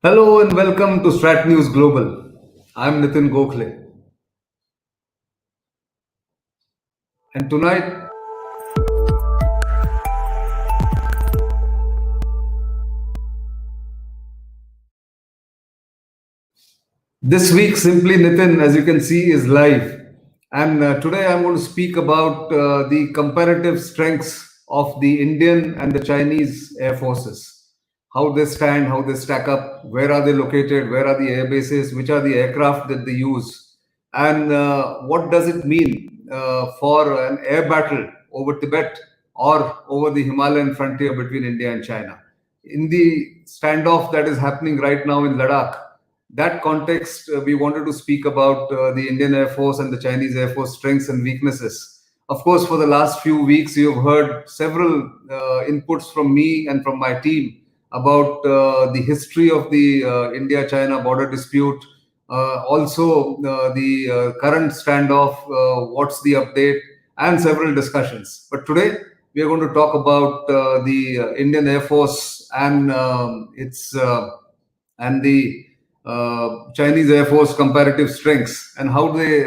Hello and welcome to StratNews Global. I'm Nitin Gokhale. And tonight, this week, Simply Nitin, as you can see, is live. And today I'm going to speak about the comparative strengths of the Indian and the Chinese air forces. How they stand, how they stack up, where are they located, where are the air bases, which are the aircraft that they use, and what does it mean for an air battle over Tibet or over the Himalayan frontier between India and China. In the standoff that is happening right now in Ladakh, that context, we wanted to speak about the Indian Air Force and the Chinese Air Force strengths and weaknesses. Of course, for the last few weeks, you've heard several inputs from me and from my team about the history of the India-China border dispute, also the current standoff, what's the update, and several discussions. But today, we are going to talk about the Indian Air Force and its and the Chinese Air Force comparative strengths and how they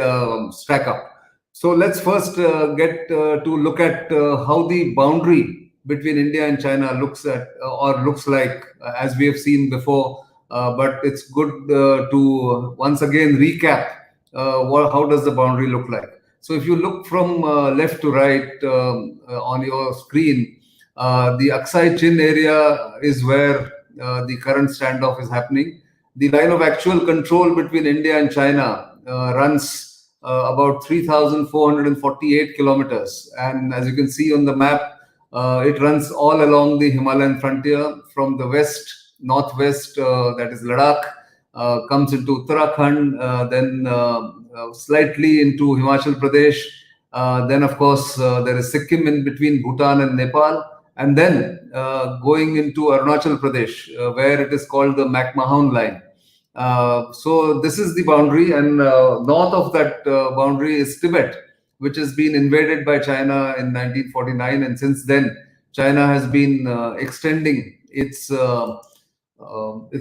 stack up. So let's first get to look at how the boundary between India and China looks like, as we have seen before. But it's good to once again recap how does the boundary look like. So if you look from left to right on your screen, the Aksai Chin area is where the current standoff is happening. The line of actual control between India and China runs about 3,448 kilometers. And as you can see on the map, it runs all along the Himalayan frontier from the west, northwest, that is Ladakh, comes into Uttarakhand, then slightly into Himachal Pradesh. Then, of course, there is Sikkim in between Bhutan and Nepal. And then going into Arunachal Pradesh, where it is called the McMahon line. So this is the boundary, and north of that boundary is Tibet, which has been invaded by China in 1949, and since then China has been extending its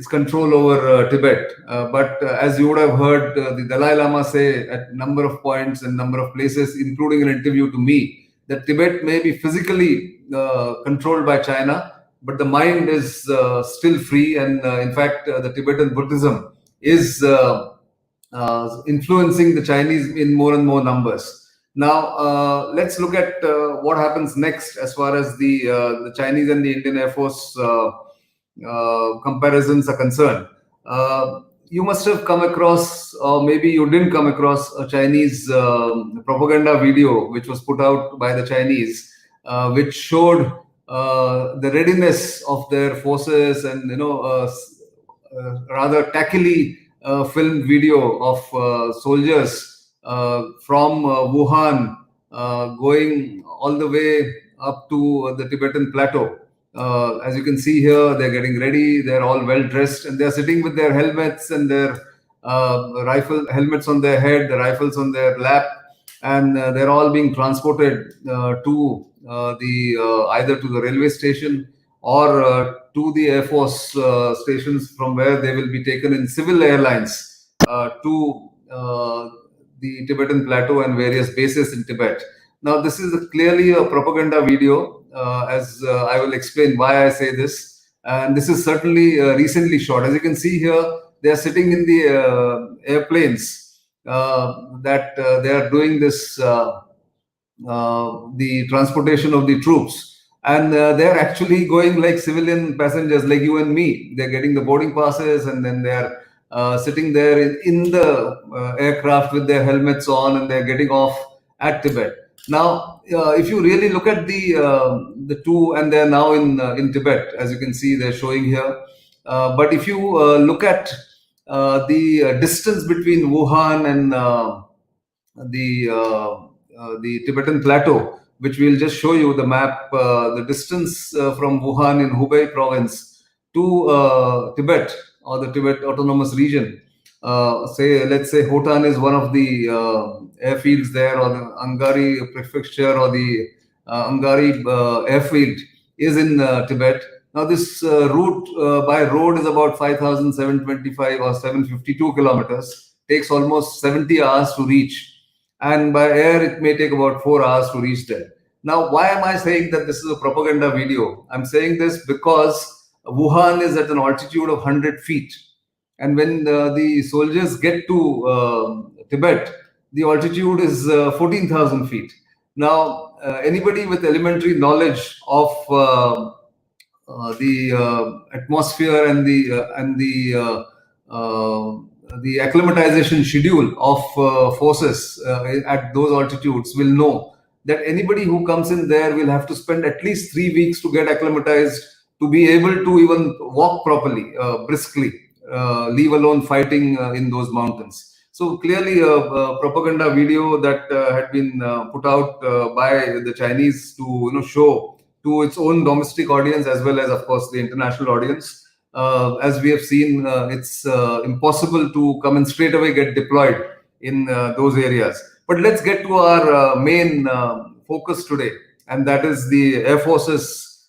control over Tibet. But as you would have heard the Dalai Lama say at number of points and number of places, including an interview to me, that Tibet may be physically controlled by China, but the mind is still free. And in fact, the Tibetan Buddhism is influencing the Chinese in more and more numbers. Now, let's look at what happens next as far as the Chinese and the Indian Air Force comparisons are concerned. You must have come across, or maybe you didn't come across, a Chinese propaganda video which was put out by the Chinese, which showed the readiness of their forces, and rather tackily filmed video of soldiers from Wuhan going all the way up to the Tibetan plateau. As you can see here, they're getting ready. They're all well dressed, and they're sitting with their helmets and their rifle helmets on their head, the rifles on their lap, and they're all being transported to either to the railway station or to the Air Force stations, from where they will be taken in civil airlines to the Tibetan plateau and various bases in Tibet. Now, this is clearly a propaganda video, as I will explain why I say this. And this is certainly recently shot. As you can see here, they are sitting in the airplanes that they are doing this, the transportation of the troops. And they're actually going like civilian passengers, like you and me. They're getting the boarding passes, and then they're sitting there in the aircraft with their helmets on, and they're getting off at Tibet. Now, if you really look at the two, and they're now in Tibet, as you can see, they're showing here. But if you look at the distance between Wuhan and the Tibetan plateau, which we'll just show you the map, the distance from Wuhan in Hubei province to Tibet, or the Tibet Autonomous Region. Let's say Hotan is one of the airfields there, or the Angari prefecture, or the Angari airfield is in Tibet. Now, this route by road is about 5,725 or 752 kilometers. Takes almost 70 hours to reach. And by air, it may take about 4 hours to reach there. Now, why am I saying that this is a propaganda video? I'm saying this because Wuhan is at an altitude of 100 feet. And when the soldiers get to Tibet, the altitude is 14,000 feet. Now, anybody with elementary knowledge of the atmosphere and the acclimatization schedule of forces at those altitudes will know that anybody who comes in there will have to spend at least 3 weeks to get acclimatized, to be able to even walk properly, briskly, leave alone fighting in those mountains. So clearly, a propaganda video that had been put out by the Chinese to show to its own domestic audience as well as, of course, the international audience. As we have seen, it's impossible to come and straight away get deployed in those areas. But let's get to our main focus today, and that is the Air Force's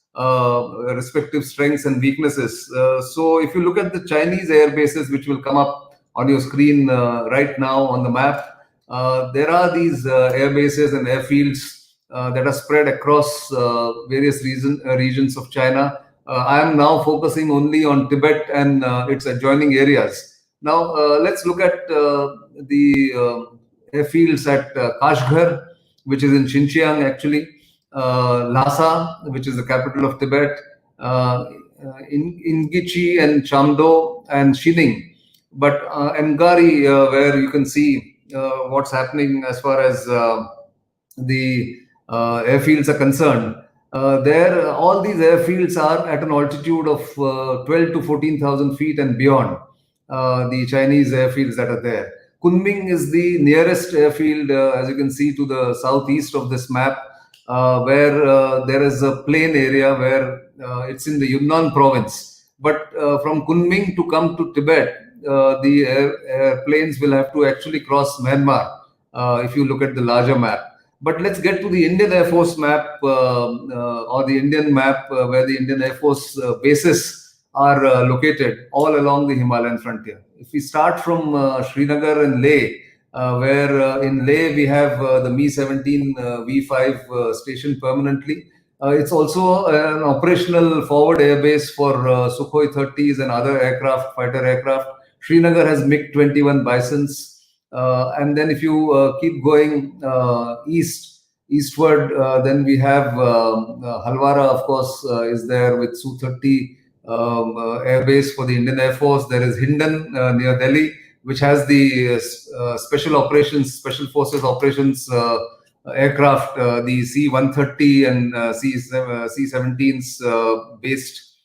respective strengths and weaknesses. So if you look at the Chinese air bases, which will come up on your screen right now on the map, there are these air bases and airfields that are spread across various regions of China. I am now focusing only on Tibet and its adjoining areas. Now, let's look at the airfields at Kashgar, which is in Xinjiang actually, Lhasa, which is the capital of Tibet, Ingichi and Chamdo and Xining. But Emgari, where you can see what's happening as far as the airfields are concerned, there all these airfields are at an altitude of 12 to 14,000 feet and beyond. The Chinese airfields that are there. Kunming is the nearest airfield, as you can see to the southeast of this map, where there is a plain area where it's in the Yunnan province. But from Kunming to come to Tibet, the airplanes will have to actually cross Myanmar, if you look at the larger map. But let's get to the Indian Air Force map, or the Indian map, where the Indian Air Force bases are located all along the Himalayan frontier. If we start from Srinagar and Leh, where in Leh we have the Mi-17 V5 stationed permanently. It's also an operational forward air base for Sukhoi 30s and other aircraft, fighter aircraft. Srinagar has MiG-21 Bisons. And then if you keep going eastward, then we have Halwara, of course, is there with Su-30 air base for the Indian Air Force. There is Hindon near Delhi, which has the Special Forces Operations aircraft, the C-130 and C-17s based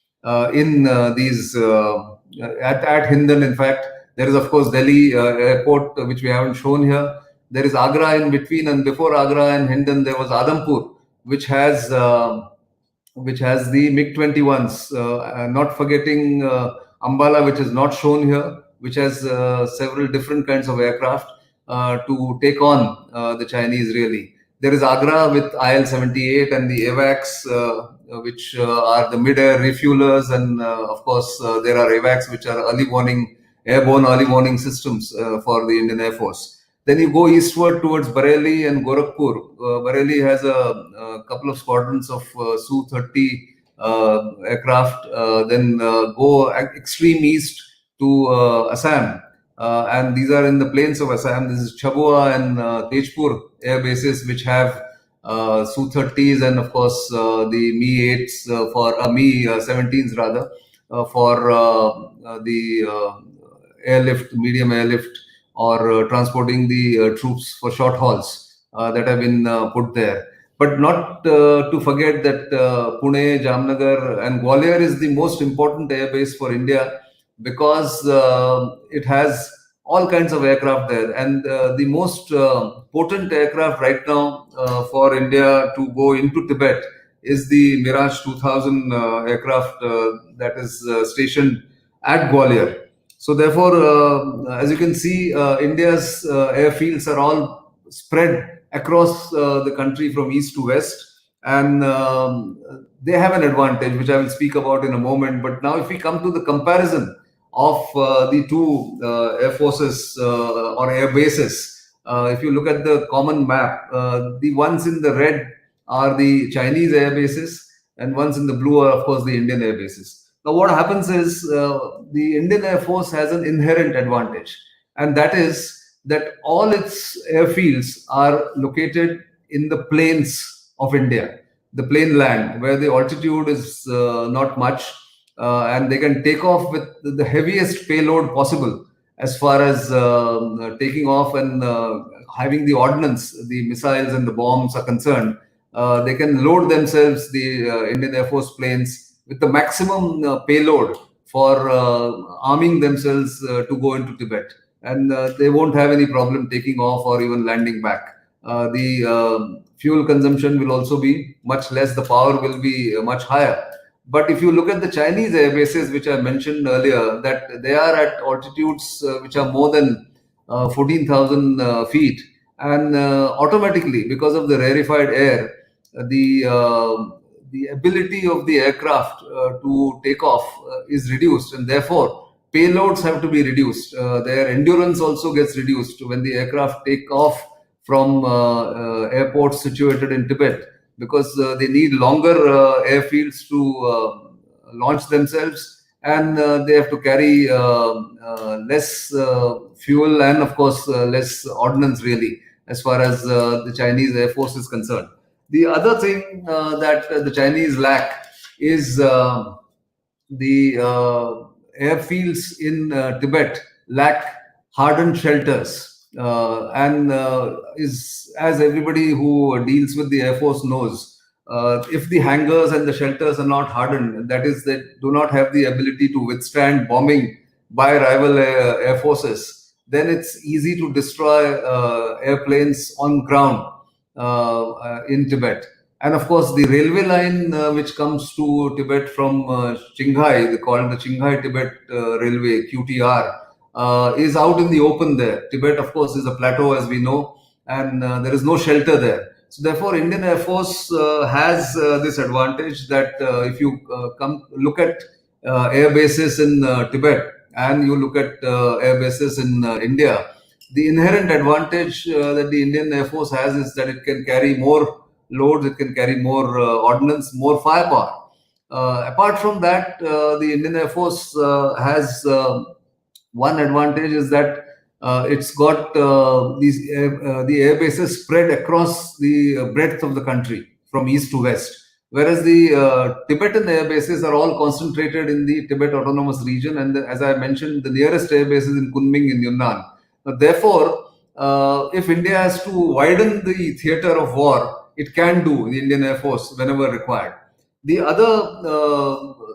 in these at Hindon, in fact. There is, of course, Delhi airport, which we haven't shown here. There is Agra in between, and before Agra and Hindon, there was Adhampur, which has the MiG-21s. Not forgetting Ambala, which is not shown here, which has several different kinds of aircraft to take on the Chinese, really. There is Agra with IL-78 and the AWACS, which are the mid-air refuelers, and of course, there are AWACS, which are airborne early warning systems for the Indian Air Force. Then you go eastward towards Bareilly and Gorakhpur. Bareilly has a couple of squadrons of Su-30 aircraft. Then go extreme east to Assam. And these are in the plains of Assam. This is Chabua and Tejpur air bases, which have Su-30s and, of course, the Mi-8s for Mi-17s rather, for the airlift, medium airlift, or transporting the troops for short hauls that have been put there. But not to forget that Pune, Jamnagar and Gwalior is the most important air base for India, because it has all kinds of aircraft there. And the most potent aircraft right now for India to go into Tibet is the Mirage 2000 aircraft that is stationed at Gwalior. So therefore, as you can see, India's airfields are all spread across the country from east to west. and they have an advantage, which I will speak about in a moment. But now, if we come to the comparison of the two air forces or air bases, if you look at the common map, the ones in the red are the Chinese air bases, and ones in the blue are, of course, the Indian air bases. Now, what happens is the Indian Air Force has an inherent advantage, and that is that all its airfields are located in the plains of India, the plain land, where the altitude is not much, and they can take off with the heaviest payload possible as far as taking off and having the ordnance, the missiles and the bombs are concerned. They can load themselves, the Indian Air Force planes, with the maximum payload for arming themselves to go into Tibet. And they won't have any problem taking off or even landing back. The fuel consumption will also be much less, the power will be much higher. But if you look at the Chinese air bases, which I mentioned earlier, that they are at altitudes which are more than 14,000 feet, and automatically, because of the rarefied air, the ability of the aircraft to take off is reduced, and therefore payloads have to be reduced. Their endurance also gets reduced when the aircraft take off from airports situated in Tibet, because they need longer airfields to launch themselves, and they have to carry less fuel and, of course, less ordnance, really, as far as the Chinese Air Force is concerned. The other thing that the Chinese lack is the airfields in Tibet lack hardened shelters, and is, as everybody who deals with the Air Force knows, if the hangars and the shelters are not hardened, that is, they do not have the ability to withstand bombing by rival air forces, then it's easy to destroy airplanes on ground in Tibet. And of course, the railway line which comes to Tibet from Qinghai, they call it the Qinghai Tibet Railway, QTR, is out in the open there. Tibet, of course, is a plateau, as we know, and there is no shelter there. So therefore, Indian Air Force has this advantage that if you come look at air bases in Tibet, and you look at air bases in India, the inherent advantage that the Indian Air Force has is that it can carry more loads, it can carry more ordnance, more firepower. Apart from that, the Indian Air Force has one advantage is that it's got the air bases spread across the breadth of the country from east to west, whereas the Tibetan air bases are all concentrated in the Tibet Autonomous Region, and as I mentioned, the nearest air base is in Kunming in Yunnan. Therefore, if India has to widen the theater of war, it can do, the Indian Air Force, whenever required. The other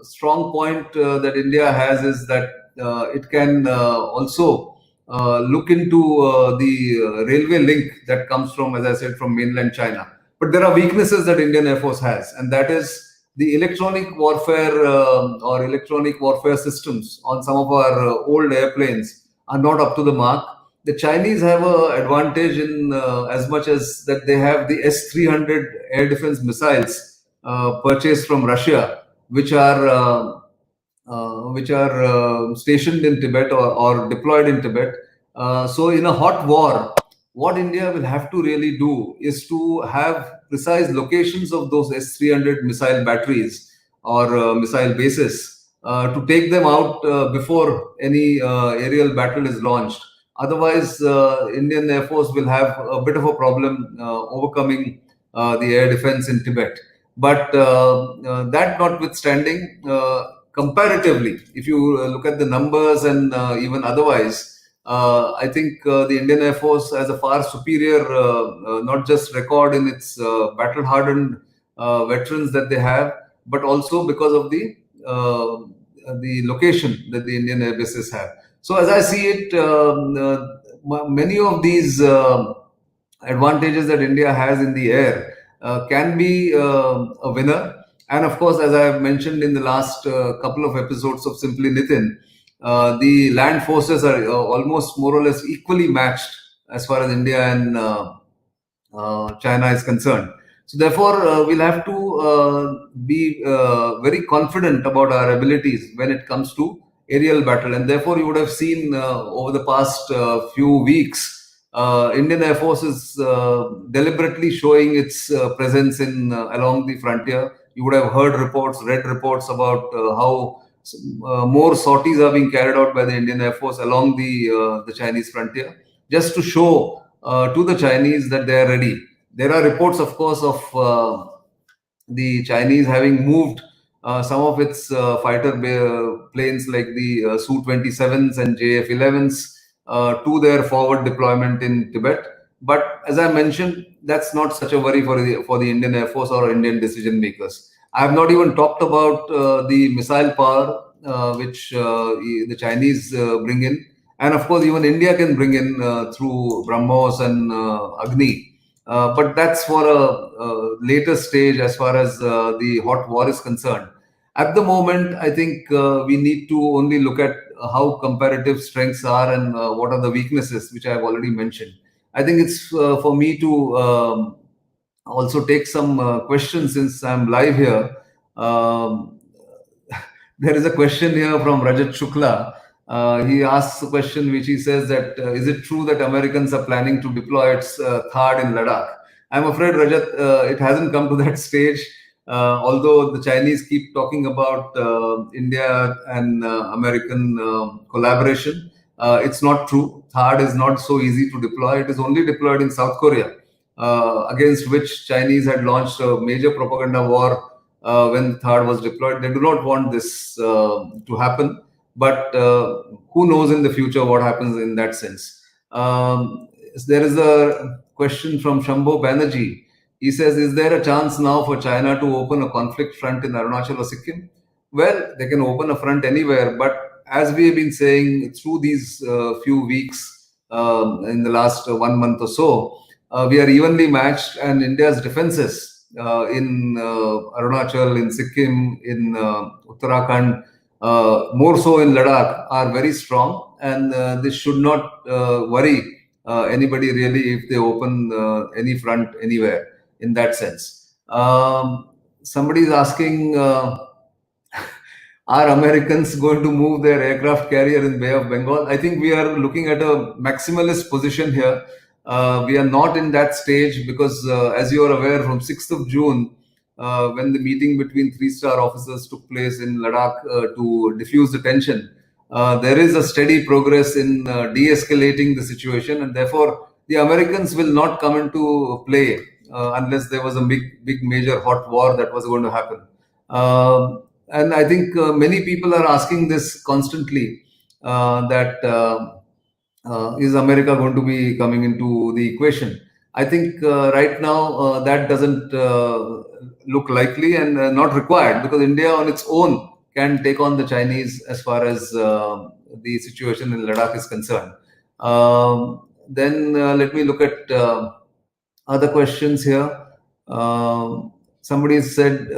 strong point that India has is that it can also look into the railway link that comes from, as I said, from mainland China. But there are weaknesses that Indian Air Force has, and that is the electronic warfare or electronic warfare systems on some of our old airplanes are not up to the mark. The Chinese have an advantage in as much as that they have the S-300 air defense missiles purchased from Russia, which are stationed in Tibet or deployed in Tibet. So in a hot war, what India will have to really do is to have precise locations of those S-300 missile batteries or missile bases to take them out before any aerial battle is launched. Otherwise, Indian Air Force will have a bit of a problem overcoming the air defense in Tibet. But that notwithstanding, comparatively, if you look at the numbers and even otherwise, I think the Indian Air Force has a far superior, not just record in its battle-hardened veterans that they have, but also because of the location that the Indian air bases have. So, as I see it, many of these advantages that India has in the air can be a winner. And of course, as I have mentioned in the last couple of episodes of Simply Nitin, the land forces are almost more or less equally matched as far as India and China is concerned. So therefore, we'll have to be very confident about our abilities when it comes to aerial battle. And therefore, you would have seen over the past few weeks, Indian Air Force is deliberately showing its presence in along the frontier. You would have heard reports, read reports about how more sorties are being carried out by the Indian Air Force along the Chinese frontier, just to show to the Chinese that they are ready. There are reports, of course, of the Chinese having moved some of its fighter planes like the Su-27s and JF-11s to their forward deployment in Tibet. But as I mentioned, that's not such a worry for the Indian Air Force or Indian decision makers. I have not even talked about the missile power which the Chinese bring in, and of course even India can bring in through BrahMos and Agni. But that's for a later stage as far as the hot war is concerned. At the moment, I think we need to only look at how comparative strengths are and what are the weaknesses, which I have already mentioned. I think it's for me to also take some questions since I'm live here. Um, there is a question here from Rajat Shukla. He asks a question which he says that is it true that Americans are planning to deploy its THAAD in Ladakh? I'm afraid, Rajat, it hasn't come to that stage. Although the Chinese keep talking about India and American collaboration, it's not true. THAAD is not so easy to deploy. It is only deployed in South Korea, against which Chinese had launched a major propaganda war when THAAD was deployed. They do not want this to happen, but who knows in the future what happens in that sense. There is a question from Shambho Banerjee. He says, is there a chance now for China to open a conflict front in Arunachal or Sikkim? Well, they can open a front anywhere, but as we have been saying through these few weeks, in the last 1 month or so, we are evenly matched, and India's defenses in Arunachal, in Sikkim, in Uttarakhand, more so in Ladakh, are very strong, and this should not worry anybody really if they open any front anywhere in that sense. Somebody is asking, are Americans going to move their aircraft carrier in Bay of Bengal? I think we are looking at a maximalist position here. We are not in that stage because, as you are aware, from 6th of June, when the meeting between three-star officers took place in Ladakh to diffuse the tension, there is a steady progress in de-escalating the situation, and therefore the Americans will not come into play unless there was a big, major hot war that was going to happen. And I think many people are asking this constantly, that is America going to be coming into the equation? I think right now that doesn't look likely and not required, because India on its own can take on the Chinese as far as the situation in Ladakh is concerned. Then let me look at other questions here. Somebody said,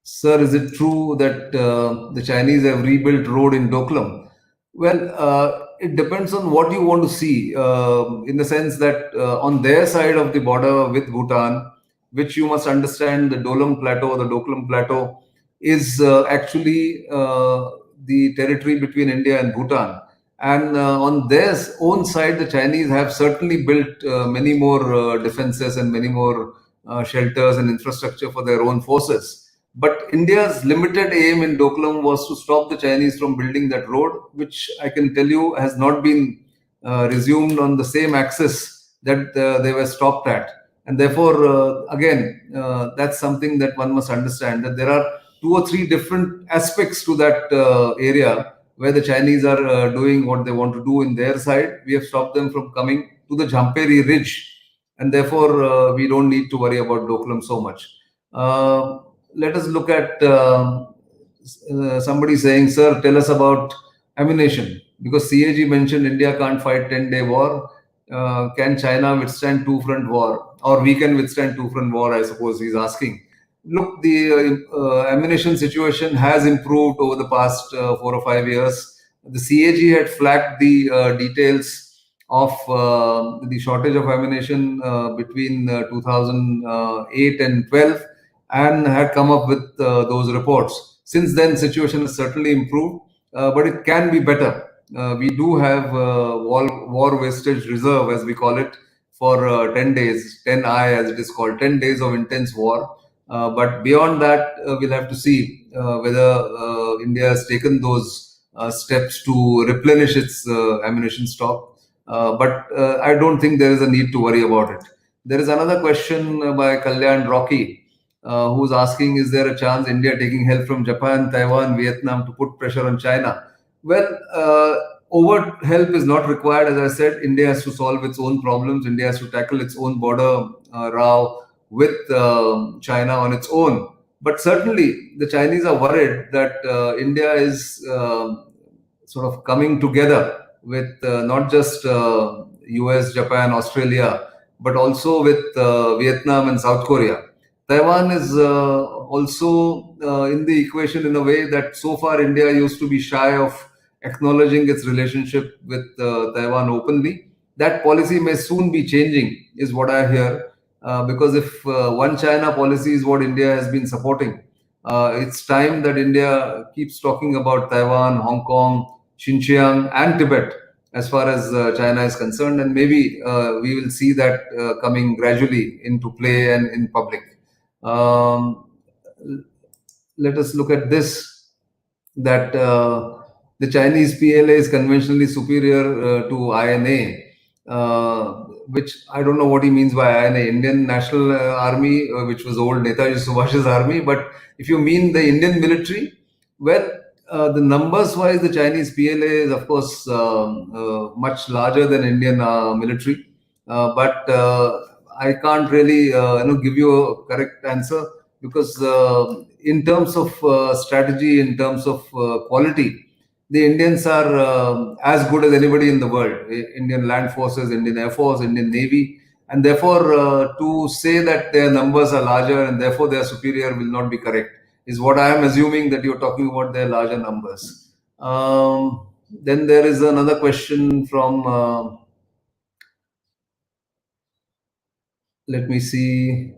sir, is it true that the Chinese have rebuilt road in Doklam? Well, it depends on what you want to see, in the sense that on their side of the border with Bhutan, which you must understand, the Dolam Plateau, the Doklam Plateau, is actually the territory between India and Bhutan. And on their own side, the Chinese have certainly built many more defenses and many more shelters and infrastructure for their own forces. But India's limited aim in Doklam was to stop the Chinese from building that road, which I can tell you has not been resumed on the same axis that they were stopped at. And therefore, again, that's something that one must understand, that there are two or three different aspects to that area where the Chinese are doing what they want to do in their side. We have stopped them from coming to the Jhamperi Ridge, and therefore we don't need to worry about Doklam so much. Let us look at somebody saying, sir, tell us about ammunition. Because CAG mentioned India can't fight 10-day war. Can China withstand two-front war? Or we can withstand two-front war, I suppose he's asking. Look, the ammunition situation has improved over the past 4 or 5 years. The CAG had flagged the details of the shortage of ammunition between 2008 and 12, and had come up with those reports. Since then, situation has certainly improved, but it can be better. We do have war wastage reserve, as we call it, for 10 days, 10I as it is called, 10 days of intense war. But beyond that, we'll have to see whether India has taken those steps to replenish its ammunition stock. But I don't think there is a need to worry about it. There is another question by Kalyan Rocky, who's asking, is there a chance India taking help from Japan, Taiwan, Vietnam to put pressure on China? Well, overt help is not required. As I said, India has to solve its own problems. India has to tackle its own border row with China on its own. But certainly, the Chinese are worried that India is sort of coming together with not just US, Japan, Australia, but also with Vietnam and South Korea. Taiwan is also in the equation in a way that so far India used to be shy of acknowledging its relationship with Taiwan openly. That policy may soon be changing, is what I hear, because if one China policy is what India has been supporting, it's time that India keeps talking about Taiwan, Hong Kong, Xinjiang, and Tibet as far as China is concerned, and maybe we will see that coming gradually into play and in public. Um, Let us look at this, that the Chinese PLA is conventionally superior to INA, which I don't know what he means by INA, Indian National Army, which was old Netaji Subhash's army. But if you mean the Indian military, well, the numbers wise, the Chinese PLA is, of course, much larger than Indian military. But I can't really give you a correct answer, because in terms of strategy, in terms of quality, the Indians are as good as anybody in the world. Indian Land Forces, Indian Air Force, Indian Navy, and therefore to say that their numbers are larger and therefore they are superior will not be correct. Is what I am assuming, that you're talking about their larger numbers. Then there is another question from. Let me see.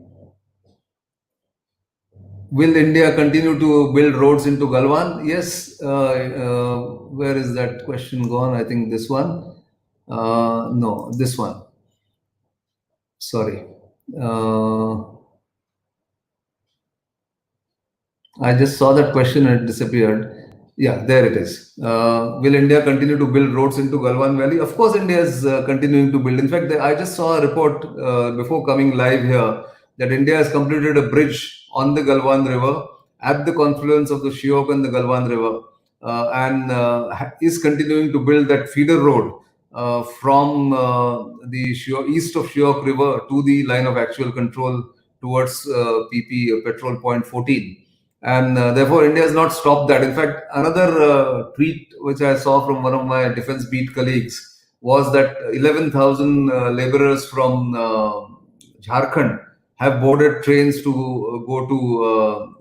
Will India continue to build roads into Galwan? Yes. Where is that question gone? I think this one. No, this one. Sorry. Uh, I just saw that question and it disappeared. Yeah, there it is. Will India continue to build roads into Galwan Valley? Of course, India is continuing to build. In fact, I just saw a report before coming live here that India has completed a bridge on the Galwan River at the confluence of the Shiok and the Galwan River, and is continuing to build that feeder road from the east of Shiok River to the line of actual control towards PP, Petrol Point 14. And therefore, India has not stopped that. In fact, another tweet which I saw from one of my defense beat colleagues was that 11,000 laborers from Jharkhand have boarded trains to go to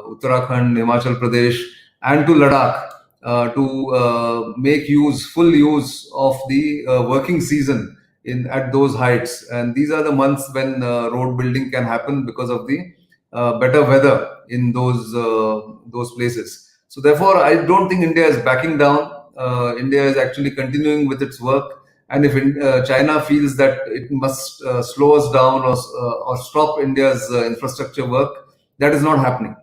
Uttarakhand, Himachal Pradesh, and to Ladakh to make full use of the working season in at those heights. And these are the months when road building can happen because of the better weather in those places. So therefore, I don't think India is backing down. India is actually continuing with its work. And if China feels that it must slow us down or stop India's infrastructure work, that is not happening.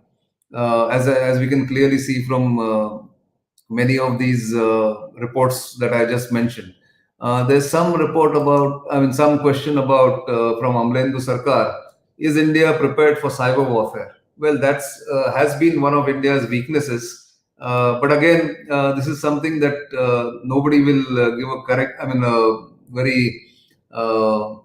As we can clearly see from many of these reports that I just mentioned. There's some report about, I mean, some question about from Amlendu Sarkar, is India prepared for cyber warfare? Well, that's has been one of India's weaknesses. But again, this is something that nobody will give a correct, I mean, a very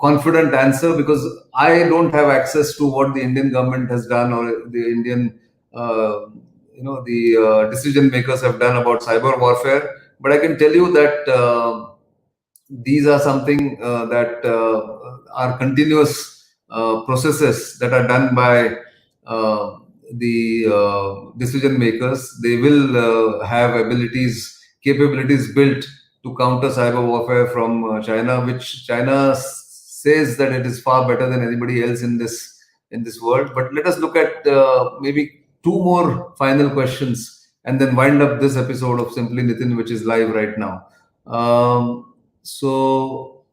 confident answer, because I don't have access to what the Indian government has done or the Indian, the decision makers have done about cyber warfare. But I can tell you that these are something that are continuous processes that are done by the decision makers. They will have capabilities built to counter cyber warfare from China, which China says that it is far better than anybody else in this world. But let us look at maybe two more final questions and then wind up this episode of Simply Nitin, which is live right now. So,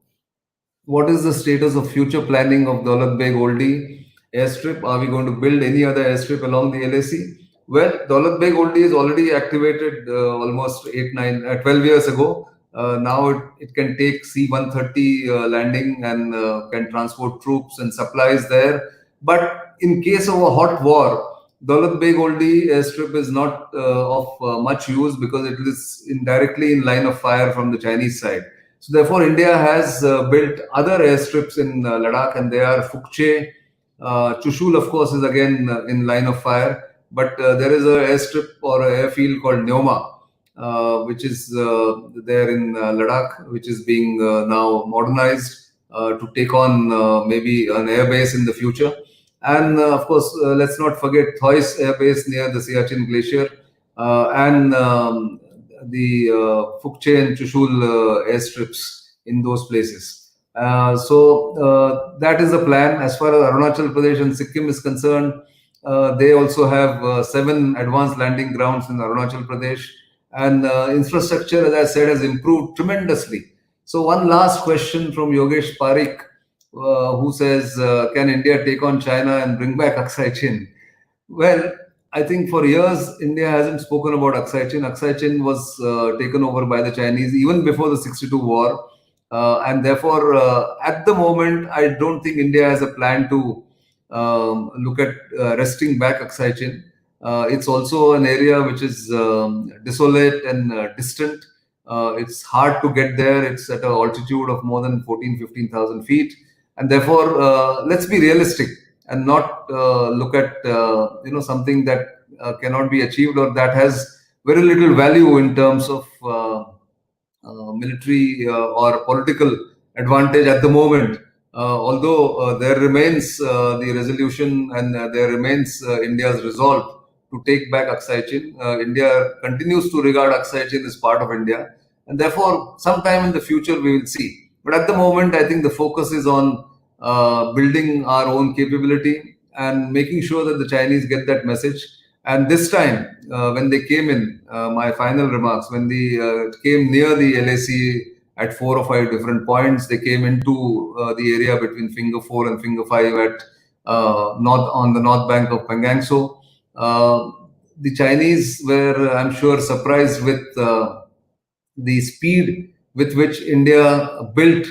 what is the status of future planning of Daulat Beg Oldie airstrip? Are we going to build any other airstrip along the LAC? Well, Daulat Beg Oldie is already activated almost 12 years ago. Now it can take C-130 landing and can transport troops and supplies there. But in case of a hot war, Daulat Beg Oldie airstrip is not of much use because it is directly in line of fire from the Chinese side. So therefore, India has built other airstrips in Ladakh, and they are Phukche. Chushul, of course, is again in line of fire. But there is a airstrip or an airfield called Neoma, which is there in Ladakh, which is being now modernized to take on maybe an airbase in the future. And of course, let's not forget Thois Air Base near the Siachen Glacier and the Phukche and Chushul airstrips in those places. So that is the plan. As far as Arunachal Pradesh and Sikkim is concerned, they also have 7 advanced landing grounds in Arunachal Pradesh. And infrastructure, as I said, has improved tremendously. So one last question from Yogesh Parikh, who says, can India take on China and bring back Aksai Chin? Well, I think for years, India hasn't spoken about Aksai Chin. Aksai Chin was taken over by the Chinese even before the 62 war. And therefore, at the moment, I don't think India has a plan to look at wresting back Aksai Chin. It's also an area which is desolate and distant. It's hard to get there. It's at an altitude of more than 15,000 feet. And therefore, let's be realistic and not look at something that cannot be achieved or that has very little value in terms of military or political advantage at the moment. Although there remains the resolution and there remains India's resolve to take back Aksai Chin. India continues to regard Aksai Chin as part of India, and therefore, sometime in the future we will see. But at the moment, I think the focus is on building our own capability and making sure that the Chinese get that message. And this time, when they came in, my final remarks, when they came near the LAC at 4 or 5 different points, they came into the area between Finger 4 and Finger 5 at on the north bank of Pangangso. The Chinese were, I'm sure, surprised with the speed with which India built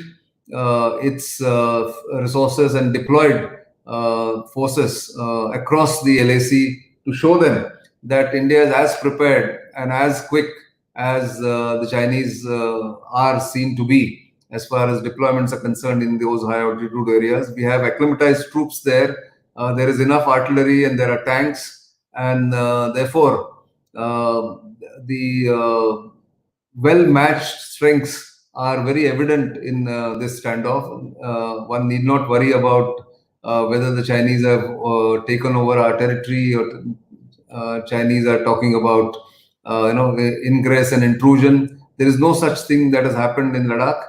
its resources and deployed forces across the LAC to show them that India is as prepared and as quick as the Chinese are seen to be as far as deployments are concerned in those high altitude areas. We have acclimatized troops there. There is enough artillery and there are tanks, and therefore the well-matched strengths are very evident in this standoff. One need not worry about whether the Chinese have taken over our territory or Chinese are talking about ingress and intrusion. There is no such thing that has happened in Ladakh.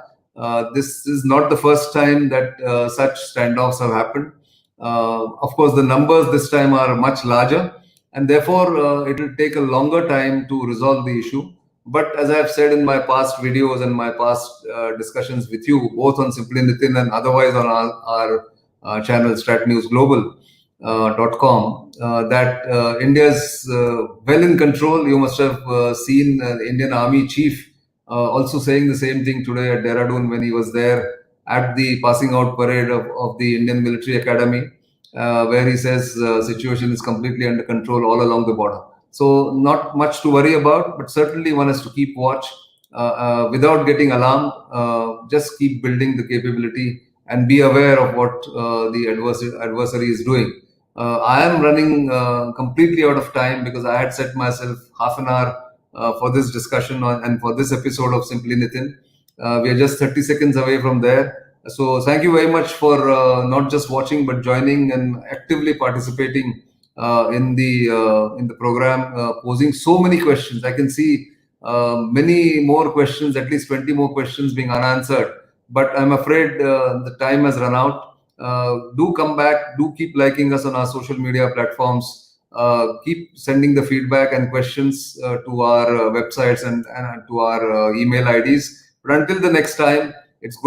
This is not the first time that such standoffs have happened. Of course, the numbers this time are much larger, and therefore it will take a longer time to resolve the issue. But as I've said in my past videos and my past discussions with you, both on Simply Nitin and otherwise on our channel StratNews Global .com, that India is well in control. You must have seen the Indian Army Chief also saying the same thing today at Dehradun when he was there at the passing out parade of the Indian Military Academy, where he says situation is completely under control all along the border. So not much to worry about, but certainly one has to keep watch without getting alarmed. Just keep building the capability and be aware of what the adversary is doing. I am running completely out of time because I had set myself half an hour for this discussion and for this episode of Simply Nitin. We are just 30 seconds away from there. So thank you very much for not just watching but joining and actively participating in the program, posing so many questions. I can see many more questions, at least 20 more questions being unanswered. But I'm afraid the time has run out. Do come back. Do keep liking us on our social media platforms. Keep sending the feedback and questions to our websites and to our email IDs. But until the next time, it's good.